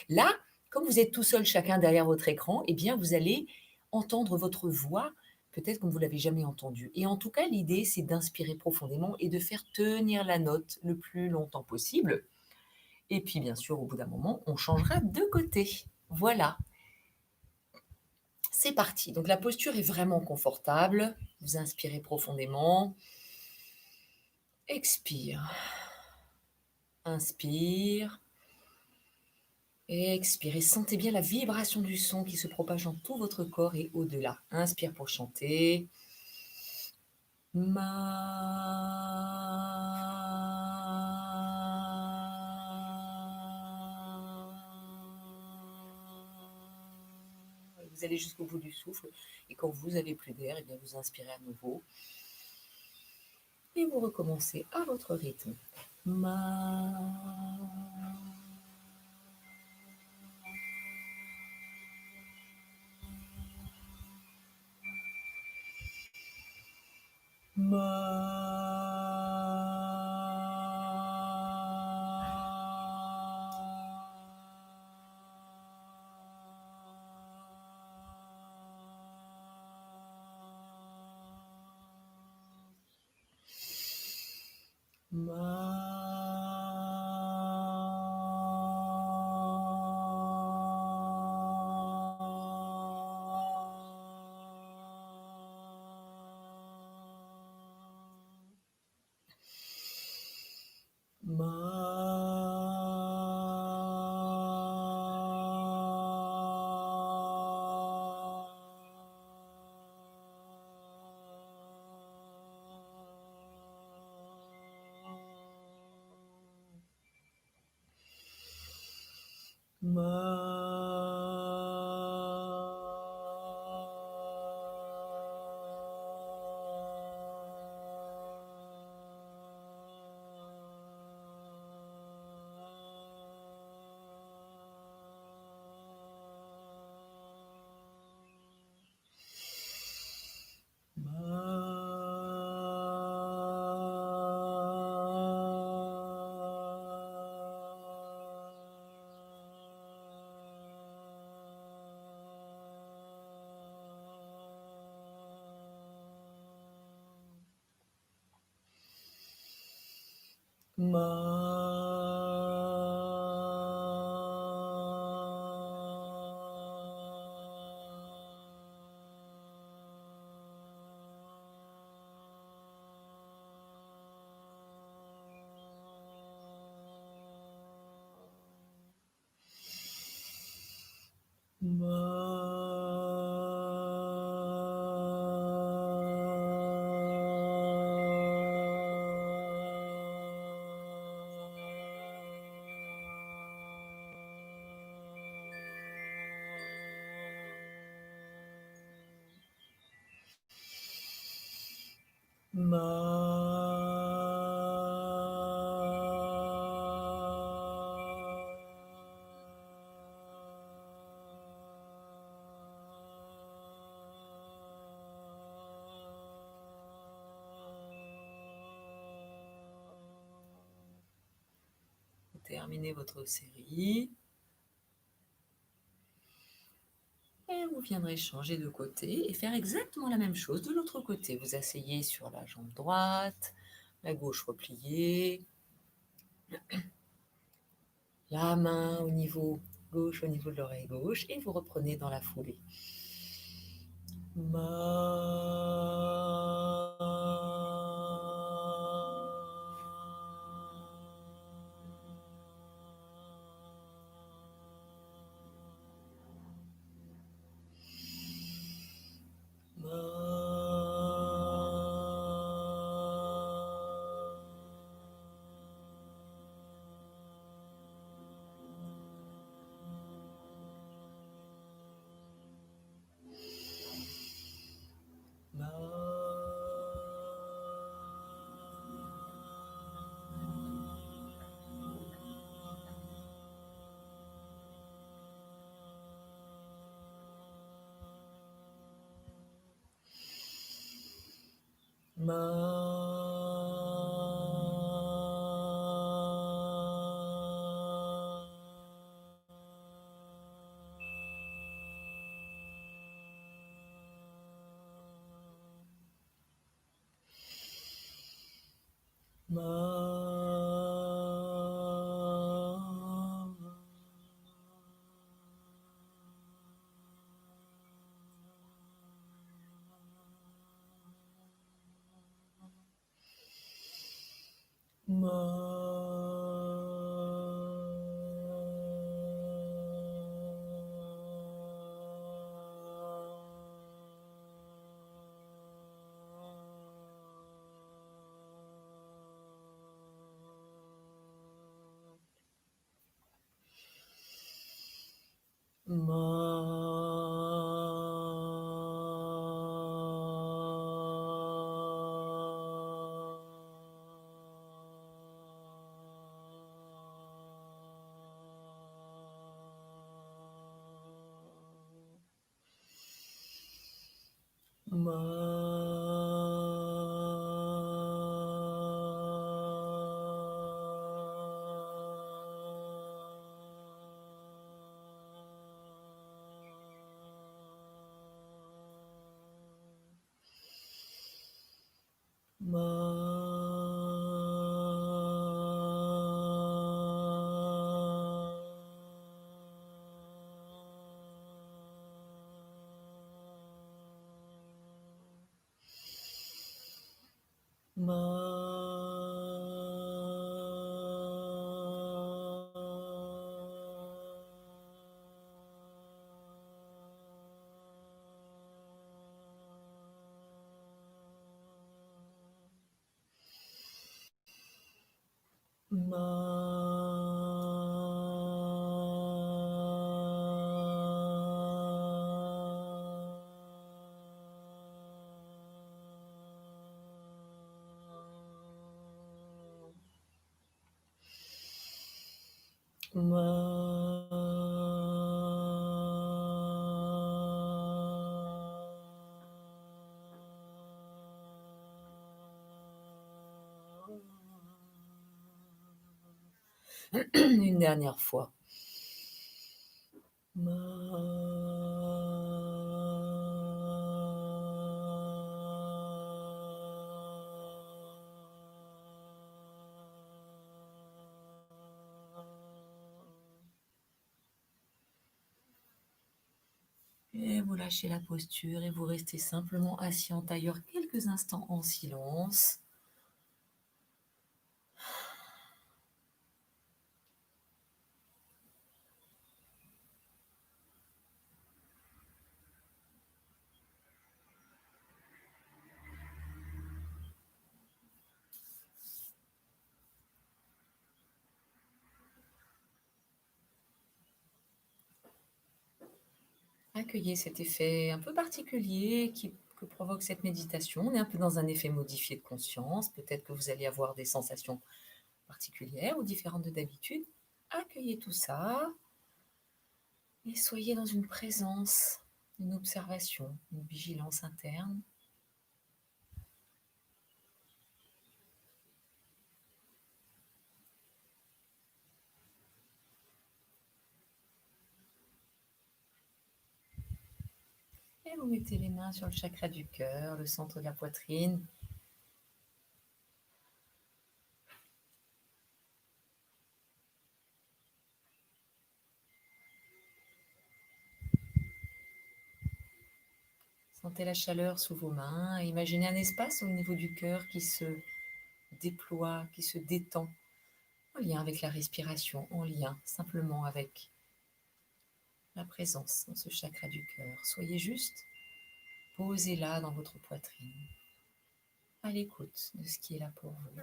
Là, comme vous êtes tout seul chacun derrière votre écran, eh bien vous allez entendre votre voix, peut-être comme vous l'avez jamais entendue. Et en tout cas, l'idée, c'est d'inspirer profondément et de faire tenir la note le plus longtemps possible. Et puis, bien sûr, au bout d'un moment, on changera de côté. Voilà, c'est parti. Donc la posture est vraiment confortable. Vous inspirez profondément. Expire. Inspire. Expirez, sentez bien la vibration du son qui se propage dans tout votre corps et au-delà. Inspire pour chanter. Ma. Vous allez jusqu'au bout du souffle et quand vous n'avez plus d'air, eh bien vous inspirez à nouveau et vous recommencez à votre rythme. Ma. Ma. Terminez votre série. Et vous viendrez changer de côté et faire exactement la même chose de l'autre côté. Vous asseyez sur la jambe droite, la gauche repliée, la main au niveau gauche, au niveau de l'oreille gauche, et vous reprenez dans la foulée. Ma. Une dernière fois. Et vous lâchez la posture et vous restez simplement assis en tailleur quelques instants en silence. Accueillez cet effet un peu particulier que provoque cette méditation. On est un peu dans un effet modifié de conscience. Peut-être que vous allez avoir des sensations particulières ou différentes de d'habitude. Accueillez tout ça et soyez dans une présence, une observation, une vigilance interne. Et vous mettez les mains sur le chakra du cœur, le centre de la poitrine. Sentez la chaleur sous vos mains et imaginez un espace au niveau du cœur qui se déploie, qui se détend, en lien avec la respiration, en lien simplement avec la présence dans ce chakra du cœur. Soyez juste posé là dans votre poitrine, à l'écoute de ce qui est là pour vous.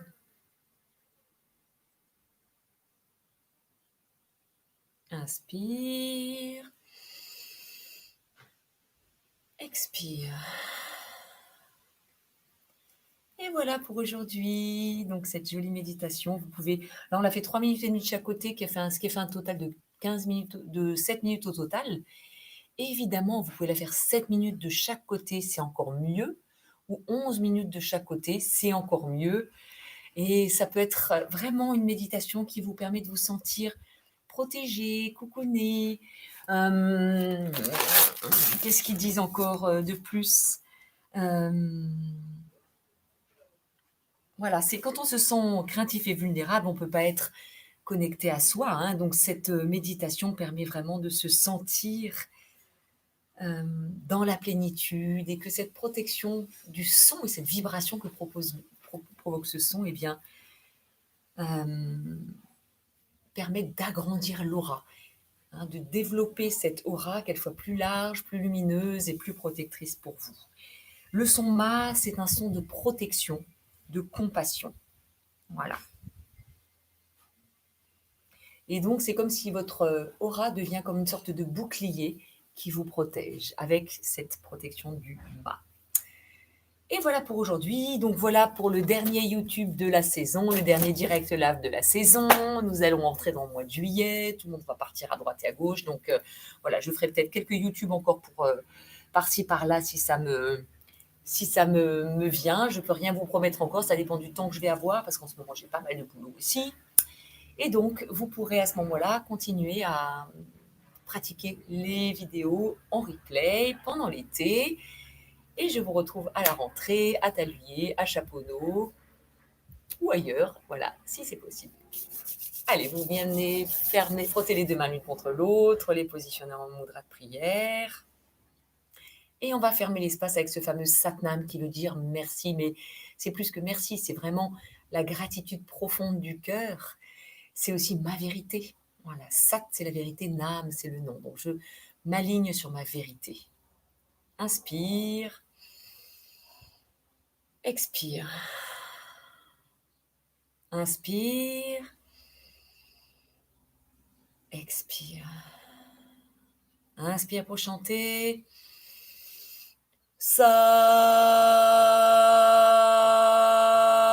Inspire. Expire. Et voilà pour aujourd'hui. Donc cette jolie méditation, vous pouvez. Là, on l'a fait 3 minutes et demie de chaque côté, ce qui a fait un total de 15 minutes, de 7 minutes au total. Évidemment, vous pouvez la faire 7 minutes de chaque côté, c'est encore mieux. Ou 11 minutes de chaque côté, c'est encore mieux. Et ça peut être vraiment une méditation qui vous permet de vous sentir protégé, coucouné. Qu'est-ce qu'ils disent encore de plus? Voilà, c'est quand on se sent craintif et vulnérable, on ne peut pas être connecté à soi, hein. Donc cette méditation permet vraiment de se sentir dans la plénitude et que cette protection du son et cette vibration que provoque ce son, eh bien, permet d'agrandir l'aura, hein, de développer cette aura, qu'elle soit plus large, plus lumineuse et plus protectrice pour vous. Le son ma, c'est un son de protection, de compassion. Voilà. Et donc, c'est comme si votre aura devient comme une sorte de bouclier qui vous protège avec cette protection du bas. Et voilà pour aujourd'hui. Donc voilà pour le dernier YouTube de la saison, le dernier direct live de la saison. Nous allons entrer dans le mois de juillet. Tout le monde va partir à droite et à gauche. Donc voilà, je ferai peut-être quelques YouTube encore pour par-ci par-là si ça me vient. Je peux rien vous promettre encore. Ça dépend du temps que je vais avoir parce qu'en ce moment j'ai pas mal de boulot aussi. Et donc, vous pourrez à ce moment-là continuer à pratiquer les vidéos en replay pendant l'été. Et je vous retrouve à la rentrée, à Taluyer, à Chaponneau ou ailleurs, voilà, si c'est possible. Allez, vous venez frotter les deux mains l'une contre l'autre, les positionner en mudra de prière. Et on va fermer l'espace avec ce fameux Satnam qui veut dire merci, mais c'est plus que merci, c'est vraiment la gratitude profonde du cœur. C'est aussi ma vérité. Voilà, Sat, c'est la vérité, Nam, c'est le nom. Donc, je m'aligne sur ma vérité. Inspire, expire. Inspire, expire. Inspire pour chanter. Ça.